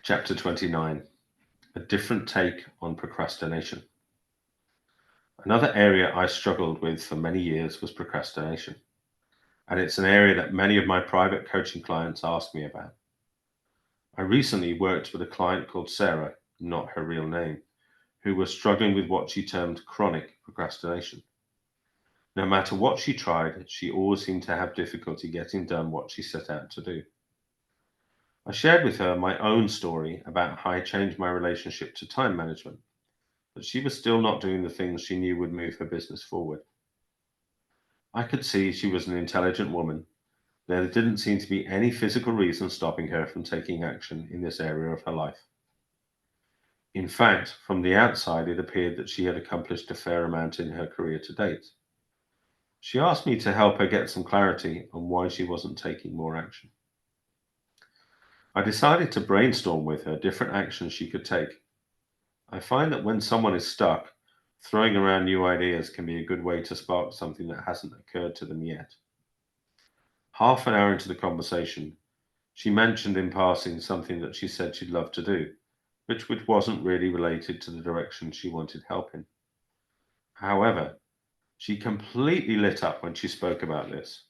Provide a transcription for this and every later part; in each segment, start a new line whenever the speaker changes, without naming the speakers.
Chapter 29: A Different Take on Procrastination. Another area I struggled with for many years was procrastination, and it's an area that many of my private coaching clients ask me about. I recently worked with a client called Sarah, not her real name, who was struggling with what she termed chronic procrastination. No matter what she tried, she always seemed to have difficulty getting done what she set out to do. I shared with her my own story about how I changed my relationship to time management, but she was still not doing the things she knew would move her business forward. I could see she was an intelligent woman. There didn't seem to be any physical reason stopping her from taking action in this area of her life. In fact, from the outside, it appeared that she had accomplished a fair amount in her career to date. She asked me to help her get some clarity on why she wasn't taking more action. I decided to brainstorm with her different actions she could take. I find that when someone is stuck, throwing around new ideas can be a good way to spark something that hasn't occurred to them yet. Half an hour into the conversation, she mentioned in passing something that she said she'd love to do, which wasn't really related to the direction she wanted help in. However, she completely lit up when she spoke about this,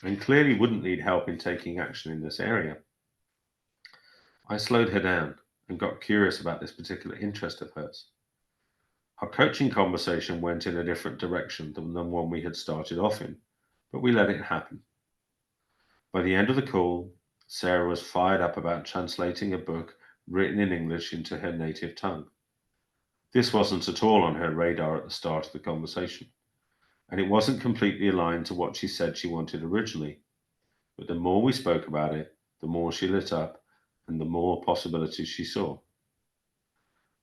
and clearly wouldn't need help in taking action in this area. I slowed her down and got curious about this particular interest of hers. Our coaching conversation went in a different direction than the one we had started off in, but we let it happen. By the end of the call, Sarah was fired up about translating a book written in English into her native tongue. This wasn't at all on her radar at the start of the conversation, and it wasn't completely aligned to what she said she wanted originally. But the more we spoke about it, the more she lit up and the more possibilities she saw.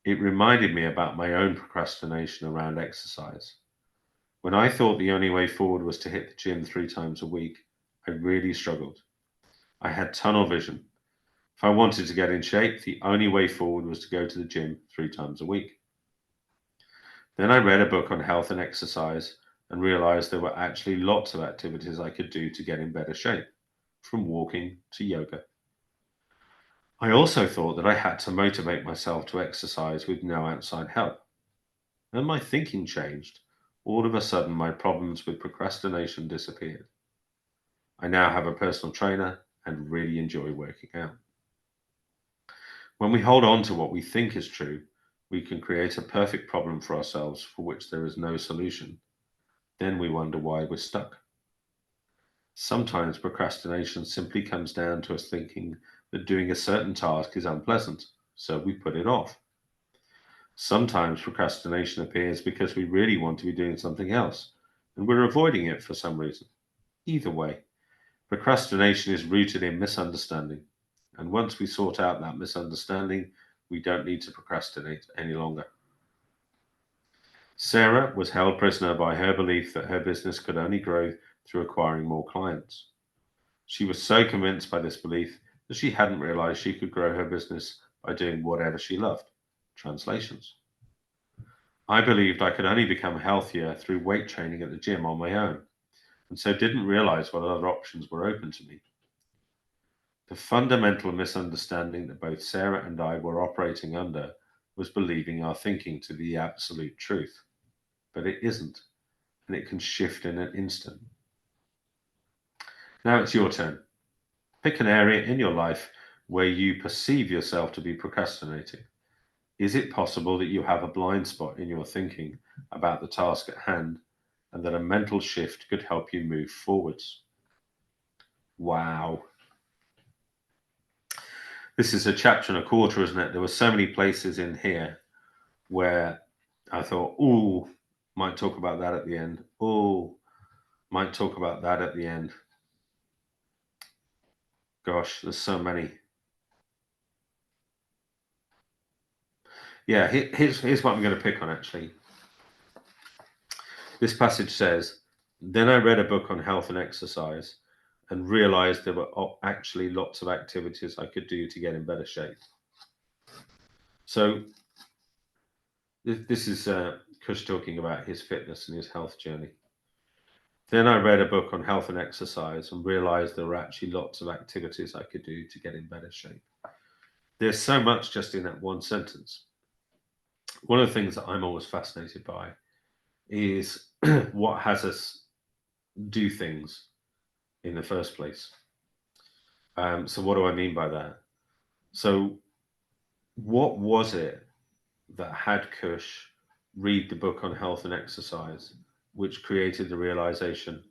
It reminded me about my own procrastination around exercise. When I thought the only way forward was to hit the gym 3 times a week, I really struggled. I had tunnel vision. If I wanted to get in shape, the only way forward was to go to the gym 3 times a week. Then I read a book on health and exercise and realized there were actually lots of activities I could do to get in better shape, from walking to yoga. I also thought that I had to motivate myself to exercise with no outside help. Then my thinking changed. All of a sudden, my problems with procrastination disappeared. I now have a personal trainer and really enjoy working out. When we hold on to what we think is true, we can create a perfect problem for ourselves for which there is no solution. Then we wonder why we're stuck. Sometimes procrastination simply comes down to us thinking that doing a certain task is unpleasant, so we put it off. Sometimes procrastination appears because we really want to be doing something else and we're avoiding it for some reason. Either way, procrastination is rooted in misunderstanding. And once we sort out that misunderstanding, we don't need to procrastinate any longer. Sarah was held prisoner by her belief that her business could only grow through acquiring more clients. She was so convinced by this belief that she hadn't realized she could grow her business by doing whatever she loved: translations. I believed I could only become healthier through weight training at the gym on my own, and so didn't realize what other options were open to me. The fundamental misunderstanding that both Sarah and I were operating under was believing our thinking to be the absolute truth. But it isn't, and it can shift in an instant. Now it's your turn. Pick an area in your life where you perceive yourself to be procrastinating. Is it possible that you have a blind spot in your thinking about the task at hand and that a mental shift could help you move forwards? Wow. This is a chapter and a quarter, isn't it? There were so many places in here where I thought, ooh, might talk about that at the end. Oh, might talk about that at the end. Gosh, there's so many. Yeah, here's what I'm going to pick on actually. This passage says, "Then I read a book on health and exercise and realized there were actually lots of activities I could do to get in better shape." So this is Kush talking about his fitness and his health journey. Then I read a book on health and exercise and realized there were actually lots of activities I could do to get in better shape. There's so much just in that one sentence. One of the things that I'm always fascinated by is what has us do things in the first place. So what do I mean by that? So what was it that had Kush read the book on health and exercise, which created the realization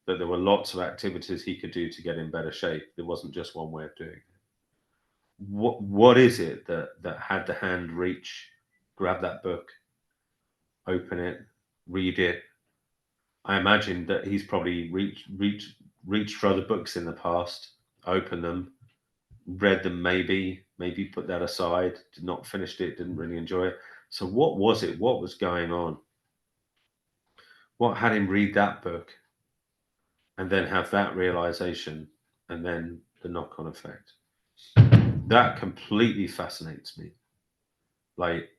that there were lots of activities he could do to get in better shape? There wasn't just one way of doing it. What is it that had the hand reach, grab that book, open it, read it? I imagine that he's probably reached for other books in the past, opened them, read them, maybe put that aside, did not finish it, didn't really enjoy it. So what was it? What was going on? What had him read that book and then have that realization and then the knock-on effect? That completely fascinates me. Like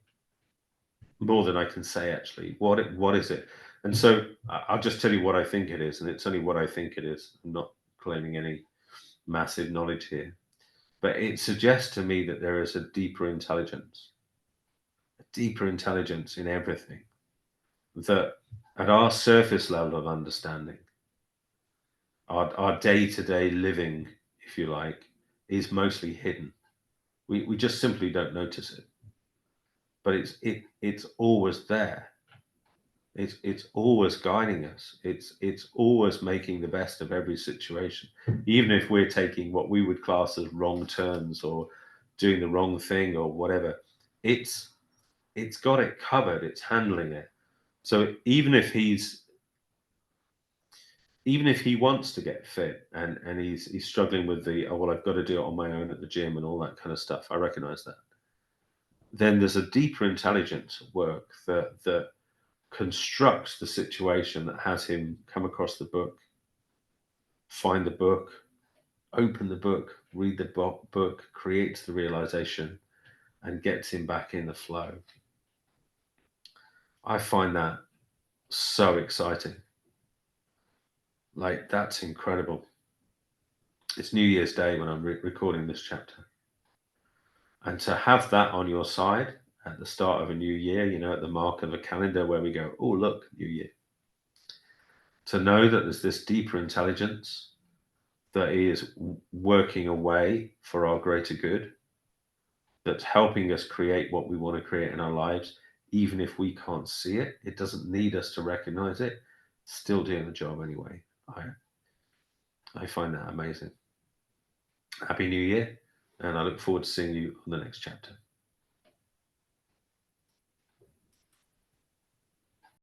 more than I can say actually. What is it? And so I'll just tell you what I think it is, and it's only what I think it is. I'm not claiming any massive knowledge here. But it suggests to me that there is a deeper intelligence in everything that at our surface level of understanding, our day-to-day living, if you like, is mostly hidden. We just simply don't notice it. But it's always there. It's always guiding us. It's always making the best of every situation, even if we're taking what we would class as wrong turns or doing the wrong thing or whatever. It's got it covered. It's handling it. So even if he wants to get fit and he's struggling with the, oh well, I've got to do it on my own at the gym and all that kind of stuff. I recognize that. Then there's a deeper intelligence at work that constructs the situation that has him come across the book, find the book, open the book, read the book, creates the realization, and gets him back in the flow. I find that so exciting. Like, that's incredible. It's New Year's Day when I'm recording this chapter. And to have that on your side at the start of a new year, at the mark of a calendar where we go, oh, look, new year. To know that there's this deeper intelligence that is working away for our greater good, that's helping us create what we want to create in our lives, even if we can't see it. It doesn't need us to recognize it. It's still doing the job anyway. I find that amazing. Happy New Year, and I look forward to seeing you on the next chapter.